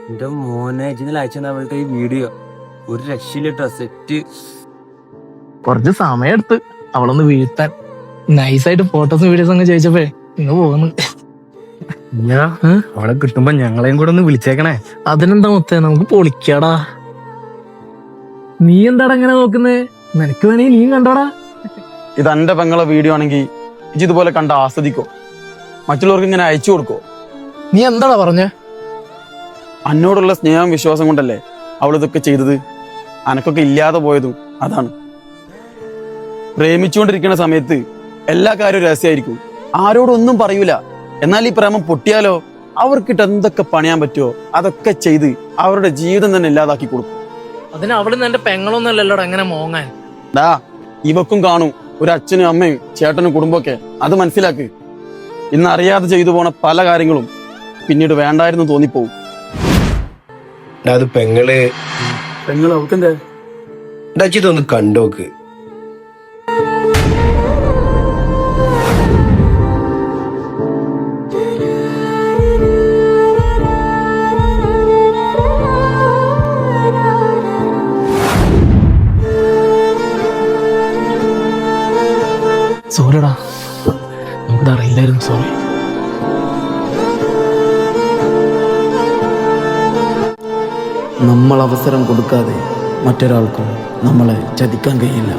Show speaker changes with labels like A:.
A: എന്റെ മോനെ ഇന്നലെ അയച്ചാൽ അവൾക്ക് ഈ വീഡിയോ ഒരു രക്ഷയിലിട്ടോ സെറ്റ്.
B: കുറച്ച് സമയം എടുത്ത് അവളൊന്ന് വീഴ്ത്താൻ. നൈസായിട്ട് ഫോട്ടോസും വീഡിയോസും അങ്ങ് ചോദിച്ചപ്പോ ഇങ്ങ് പോകുന്നു.
A: അവളെ കിട്ടുമ്പോ ഞങ്ങളെയും കൂടെ ഒന്ന് വിളിച്ചേക്കണേ.
B: അതിനെന്താ മുത്തേ, നമുക്ക് പൊളിക്കാടാ. നീ എന്താടാ ഇങ്ങനെ നോക്കുന്നേ? നിനക്ക് വേണമെങ്കിൽ നീയും കണ്ടോടാ.
C: ഇത് എന്റെ പെങ്ങളെ വീഡിയോ ആണെങ്കിൽ ഇജ്ജ് ഇതുപോലെ കണ്ട് ആസ്വദിക്കോ? മറ്റുള്ളവർക്ക് ഇങ്ങനെ അയച്ചു കൊടുക്കോ?
B: നീ എന്താടാ പറഞ്ഞേ?
C: എന്നോടുള്ള സ്നേഹം വിശ്വാസം കൊണ്ടല്ലേ അവൾ ഇതൊക്കെ ചെയ്തത്. അനക്കൊക്കെ ഇല്ലാതെ പോയതും അതാണ്. പ്രേമിച്ചുകൊണ്ടിരിക്കുന്ന സമയത്ത് എല്ലാ കാര്യവും രഹസ്യമായിരിക്കും, ആരോടൊന്നും പറയൂല. എന്നാൽ ഈ പ്രേമം പൊട്ടിയാലോ അവർക്കിട്ട് എന്തൊക്കെ പണിയാൻ പറ്റുമോ അതൊക്കെ ചെയ്ത് അവരുടെ ജീവിതം തന്നെ ഇല്ലാതാക്കി കൊടുക്കും.
B: അതിന് അവള് എന്റെ പെങ്ങളൊന്നും അല്ലല്ലോടാ എങ്ങനെ മോങ്ങാൻ.
C: ഡാ, ഇവക്കും കാണും ഒരു അച്ഛനും അമ്മയും ചേട്ടനും കുടുംബമൊക്കെ. അത് മനസ്സിലാക്ക്. ഇന്ന് അറിയാതെ ചെയ്തു പോണ പല കാര്യങ്ങളും പിന്നീട് വേണ്ടായിരുന്നു തോന്നിപ്പോവും.
D: അത് പെങ്ങള്
C: അവക്കെന്താ
D: ഇതൊന്ന് കണ്ടോക്ക്.
B: സോറിടാ, നമുക്കിത് അറിയില്ലായിരുന്നു. സോറി.
C: നമ്മൾ അവസരം കൊടുക്കാതെ മറ്റൊരാൾക്കും നമ്മളെ ചതിക്കാൻ കഴിയില്ല.